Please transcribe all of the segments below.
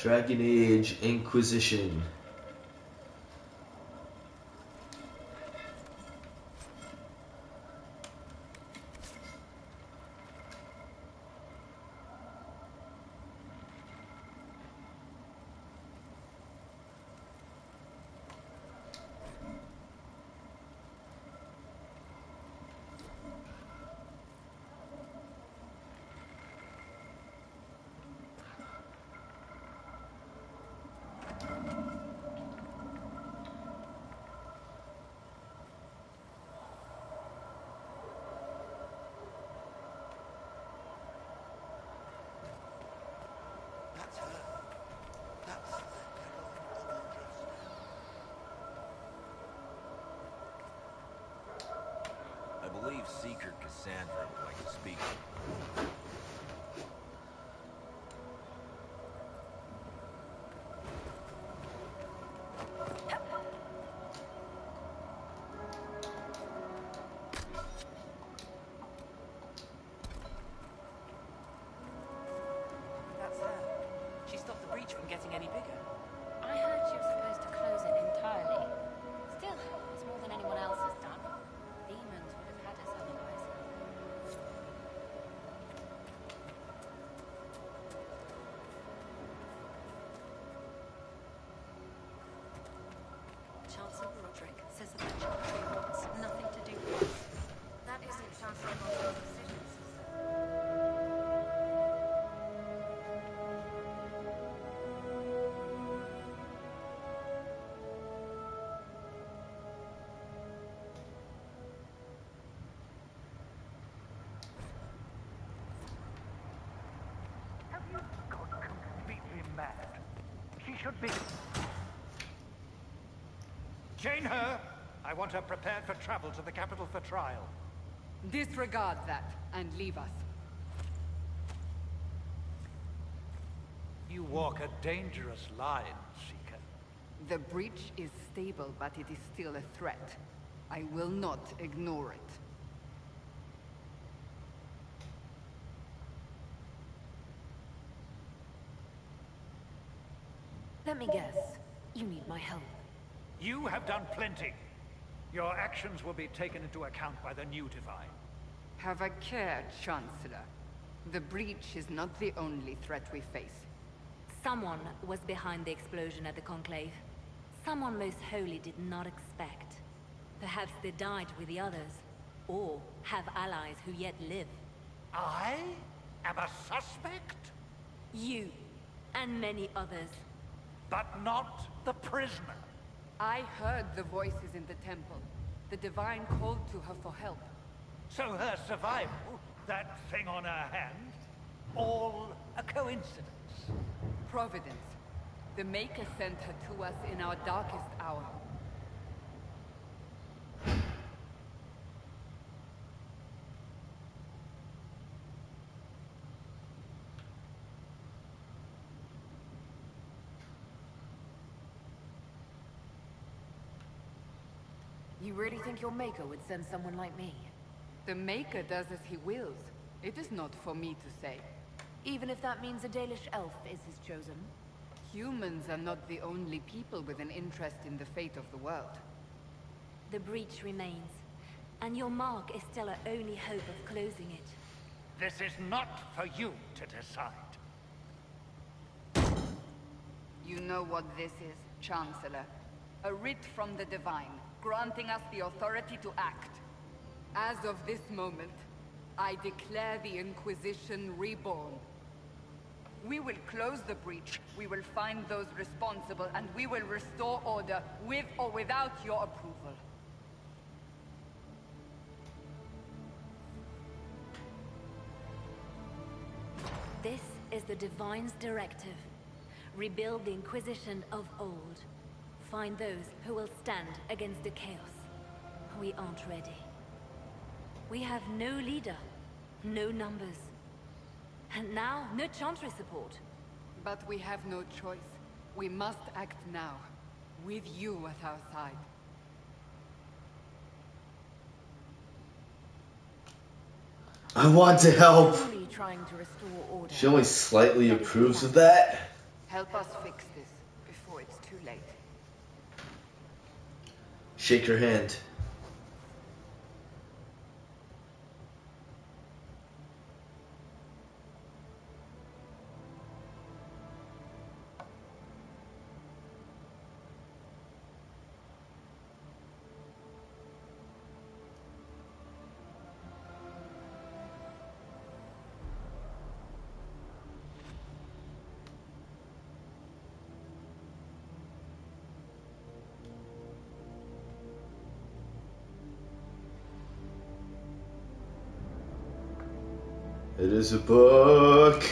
Dragon Age Inquisition. I believe Seeker Cassandra would like to speak. That's her. She stopped the breach from getting any bigger. I heard she was supposed to close it entirely. Still, it's more than anyone else has done. Demons would have had us otherwise. Chancellor Roderick says that the Chantry wants nothing to do with us. That isn't Chancellor Roderick's decision, sister. Have you gone completely mad? She should be... Chain her! I want her prepared for travel to the capital for trial. Disregard that and leave us. You walk a dangerous line, Seeker. The breach is stable, but it is still a threat. I will not ignore it. Let me guess. You need my help. You have done plenty. Your actions will be taken into account by the new Divine. Have a care, Chancellor. The breach is not the only threat we face. Someone was behind the explosion at the Conclave. Someone Most Holy did not expect. Perhaps they died with the others, or have allies who yet live. I am a suspect? You, and many others. But not the prisoner. I heard the voices in the temple. The Divine called to her for help. So her survival, that thing on her hand, all a coincidence. Providence. The Maker sent her to us in our darkest hour. You really think your Maker would send someone like me? The Maker does as he wills. It is not for me to say. Even if that means a Dalish elf is his chosen? Humans are not the only people with an interest in the fate of the world. The breach remains, and your mark is still our only hope of closing it. This is not for you to decide. You know what this is, Chancellor. A writ from the Divine, granting us the authority to act. As of this moment, I declare the Inquisition reborn. We will close the breach, we will find those responsible, and we will restore order, with or without your approval. This is the Divine's directive. Rebuild the Inquisition of old. Find those who will stand against the chaos. We aren't ready. We have no leader, no numbers. And now, no Chantry support. But we have no choice. We must act now, with you at our side. I want to help. Only trying to restore order. She only slightly approves of that. Help us fix this before it's too late. Shake her hand. It is a book.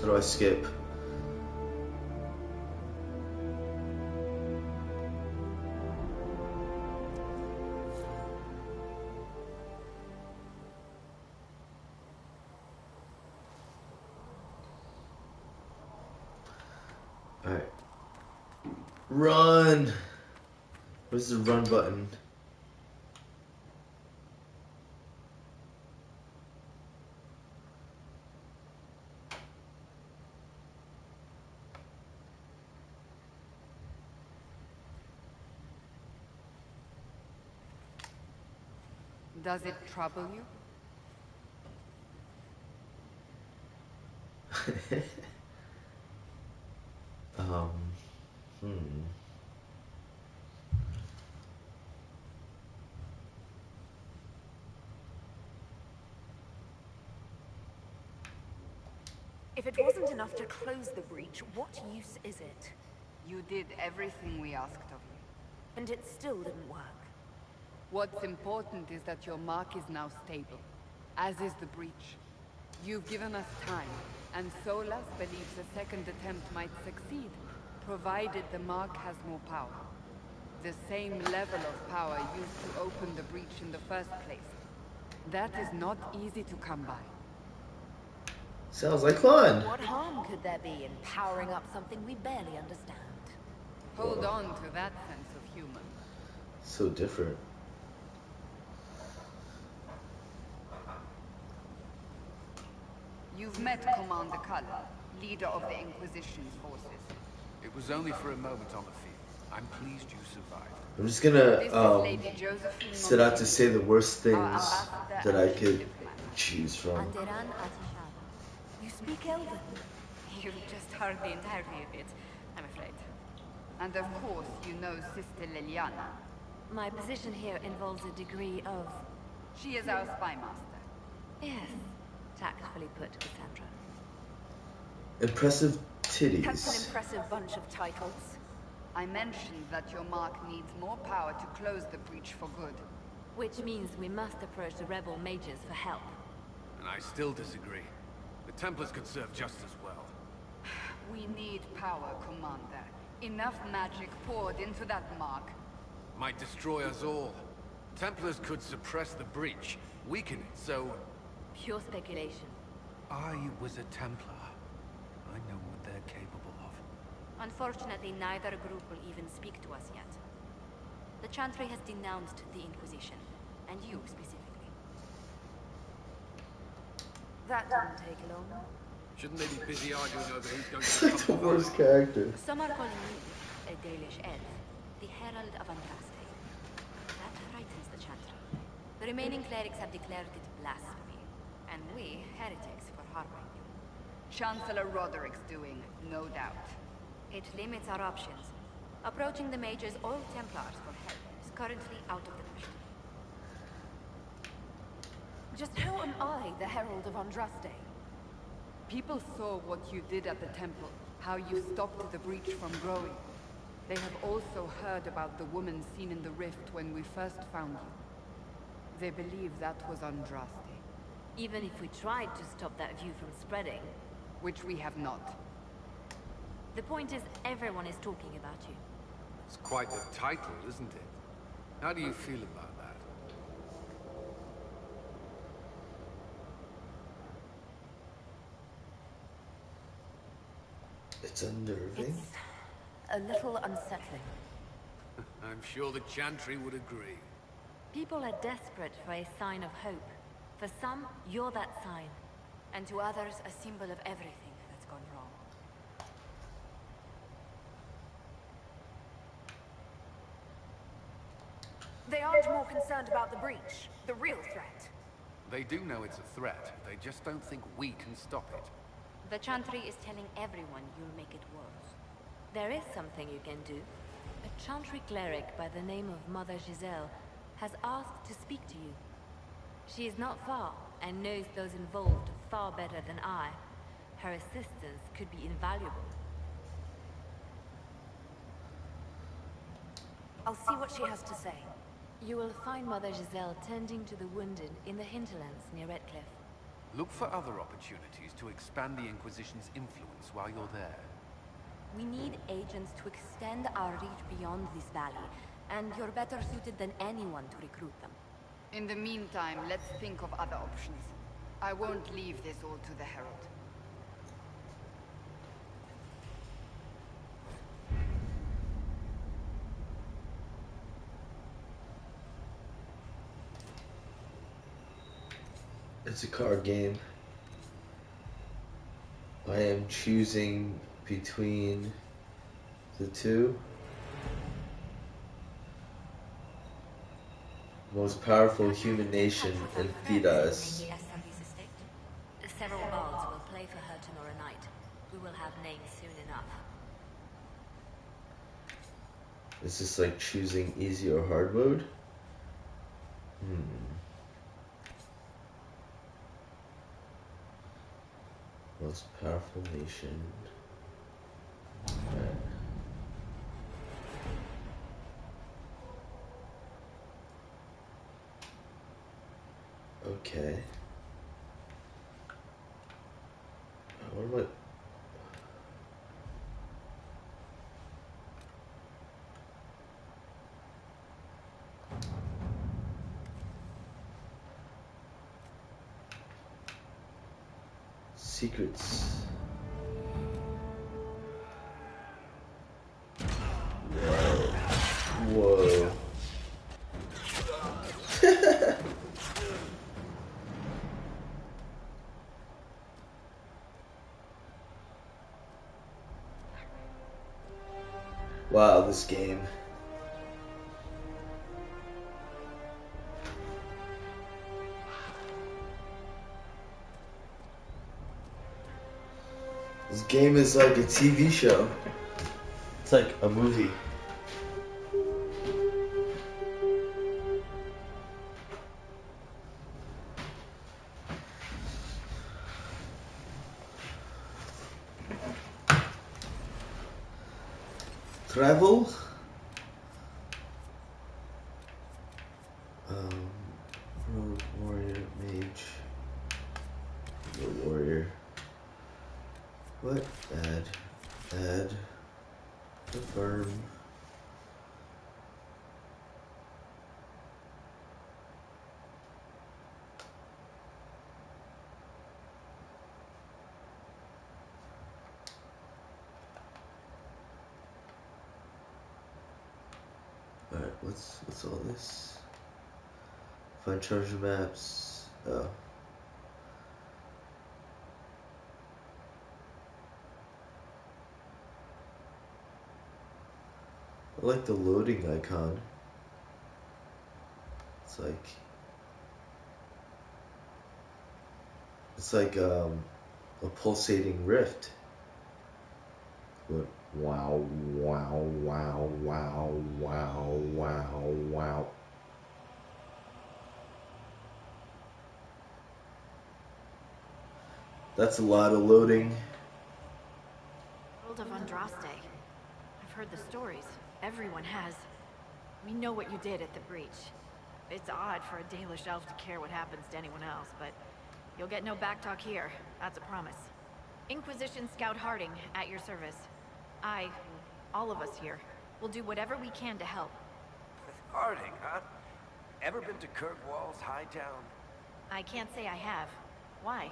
How do I skip? Alright. Run! Where's the run button? Does it trouble you? Hmm. If it wasn't enough to close the breach, what use is it? You did everything we asked of you. And it still didn't work. What's important is that your mark is now stable, as is the breach. You've given us time, and Solas believes a second attempt might succeed, provided the mark has more power. The same level of power used to open the breach in the first place. That is not easy to come by. Sounds like fun. What harm could there be in powering up something we barely understand? Hold on to that sense of humor. So different. You've met Commander Cullen, leader of the Inquisition's forces. It was only for a moment on the field. I'm pleased you survived. I'm just This gonna is Lady Josephine set out to say the worst things ambassador that I and could diplomat. choose from. Anderan Atishal. You speak Elven? You just heard the entirety of it, I'm afraid. And of course, you know Sister Liliana. My position here involves a degree of... She is our spy master. Yes, tactfully put, Cassandra. Impressive That's an titties. impressive bunch of titles. I mentioned that your mark needs more power to close the breach for good. Which means we must approach the rebel mages for help. And I still disagree. The Templars could serve just as well. We need power, Commander. Enough magic poured into that mark. Might destroy us all. Templars could suppress the breach, weaken it, so... Pure speculation. I was a Templar. I know what they're capable of. Unfortunately, neither group will even speak to us yet. The Chantry has denounced the Inquisition, and you specifically. That didn't take long. Shouldn't they be busy arguing over who's going It's to like the become worst divine? character. Some are calling you, a Dalish elf, the Herald of Andraste. That frightens the Chantry. The remaining clerics have declared it blasphemy, and we, heretics, for harboring you. Chancellor Roderick's doing, no doubt. It limits our options. Approaching the Mages or Templars for help is currently out of the question. Just how am I the Herald of Andraste? People saw what you did at the temple, how you stopped the breach from growing. They have also heard about the woman seen in the rift when we first found you. They believe that was Andraste, Even if we tried to stop that view from spreading, which we have not. the point is everyone is talking about you. It's quite the title, isn't it? How do you feel about that? It's unnerving. It's a little unsettling. I'm sure the Chantry would agree. People are desperate for a sign of hope. For some, you're that sign. And to others, a symbol of everything that's gone wrong. They aren't more concerned about the breach, the real threat. They do know it's a threat. They just don't think we can stop it. The Chantry is telling everyone you'll make it worse. There is something you can do. A Chantry cleric by the name of Mother Giselle has asked to speak to you. She is not far and knows those involved far better than I. Her assistance could be invaluable. I'll see what she has to say. You will find Mother Giselle tending to the wounded in the hinterlands near Redcliffe. Look for other opportunities to expand the Inquisition's influence while you're there. We need agents to extend our reach beyond this valley, and you're better suited than anyone to recruit them. In the meantime, let's think of other options. I won't leave this all to the Herald. It's a card game. I am choosing between the two. Most powerful human nation in Thedas. Several bards will play for her tomorrow night. We will have names soon enough. Is this like choosing easy or hard mode? Most powerful nation. Right. Okay. What am I? Secrets. Whoa. Wow, this game. This game is like a TV show. It's like a movie. Travel? Road warrior, mage. Road warrior. What? Add. Confirm. Alright, what's all this? Find treasure maps. Oh. I like the loading icon. It's like a pulsating rift. But wow, wow, wow, wow, wow, wow, wow. That's a lot of loading. World of Andraste. I've heard the stories. Everyone has. We know what you did at the breach. It's odd for a Dalish elf to care what happens to anyone else, but you'll get no backtalk here. That's a promise. Inquisition Scout Harding, at your service. All of us here, will do whatever we can to help. Harding, huh? Ever been to Kirkwall's Hightown? I can't say I have. Why?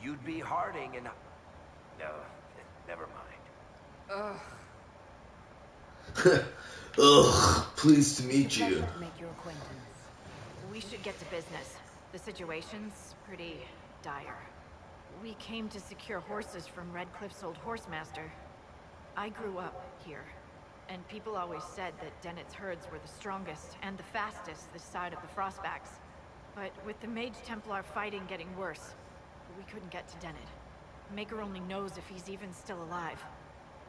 You'd be Harding and... No, never mind. Ugh, pleased to meet you. Pleasure to make your acquaintance. We should get to business. The situation's pretty dire. We came to secure horses from Redcliffe's old horsemaster. I grew up here. And people always said that Dennett's herds were the strongest and the fastest this side of the Frostbacks. But with the Mage Templar fighting getting worse, we couldn't get to Dennett. Maker only knows if he's even still alive.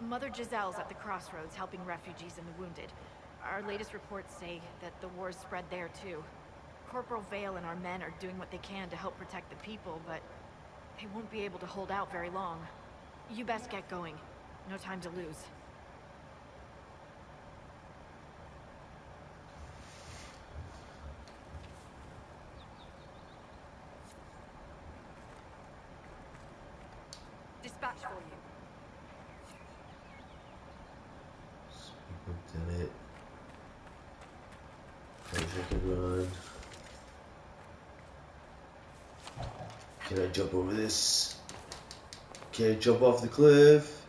Mother Giselle's at the crossroads helping refugees and the wounded. Our latest reports say that the war's spread there too. Corporal Vale and our men are doing what they can to help protect the people, but they won't be able to hold out very long. You best get going. No time to lose. Dispatch for you. Did it. I can run. Can I jump over this? Can I jump off the cliff?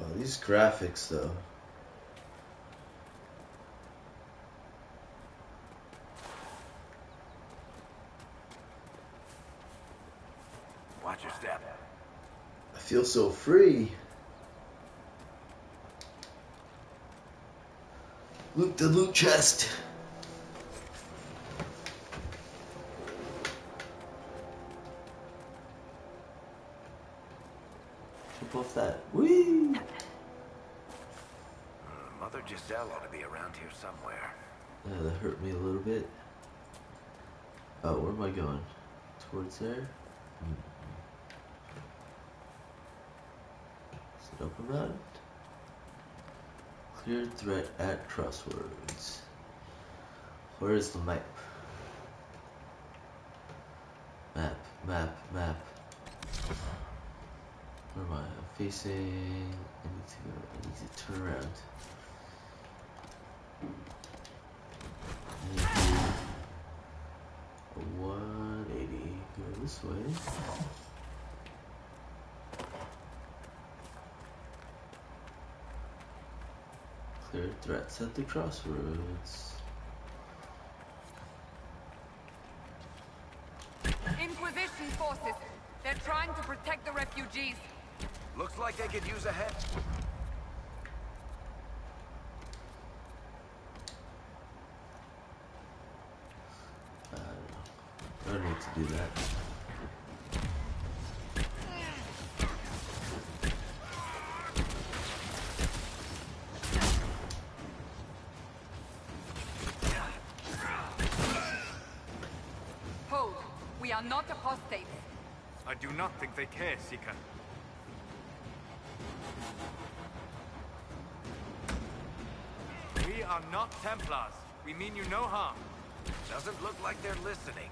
Oh, these graphics though. Watch your step. I feel so free. Loot the loot chest. Jump off that. Whee! Mother Giselle ought to be around here somewhere. Yeah, that hurt me a little bit. Oh, where am I going? Towards there? Is it up around? Clear threat at crossroads. Where is the map? Map. Where am I? I'm facing. I need to turn around. I need to do a 180. Go this way. Clear threats at the crossroads. Inquisition forces. They're trying to protect the refugees. Looks like they could use a head. I don't need to do that. Hold. We are not apostates. I do not think they care, Seeker. We are not Templars. We mean you no harm. Doesn't look like they're listening.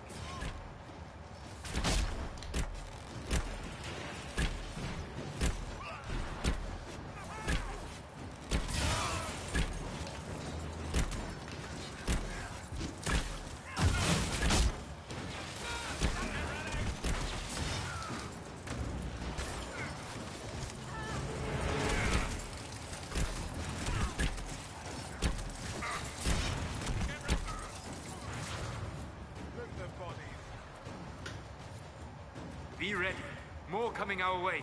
Be ready. More coming our way.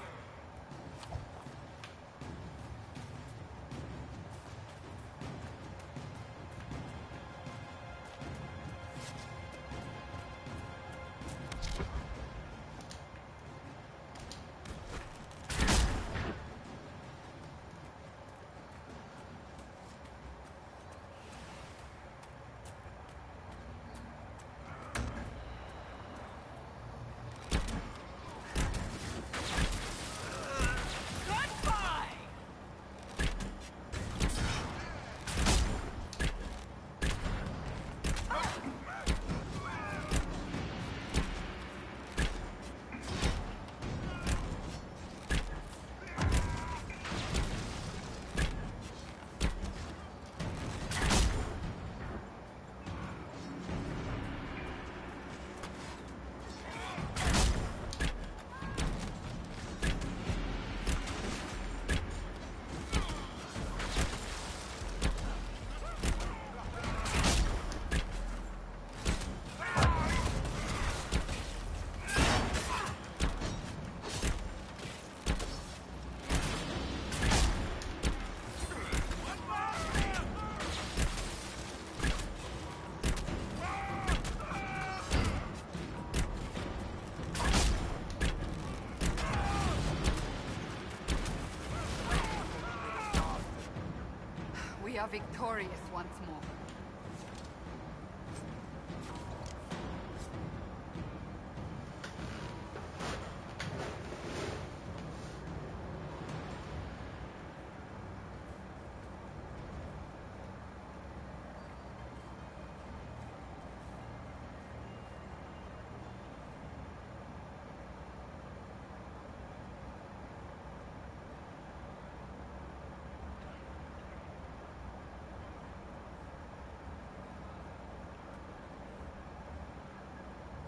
victorious once more.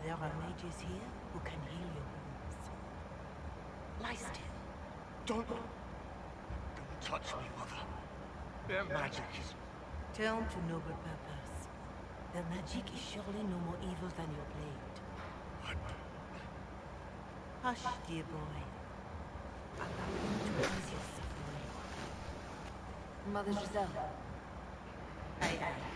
There are mages here who can heal your wounds. Lie still. Don't touch me, Mother. Their magic is... Turn to noble purpose. Their magic is surely no more evil than your blade. What? Hush, dear boy. Allow them to ease your suffering. Mother Giselle. Aye, aye.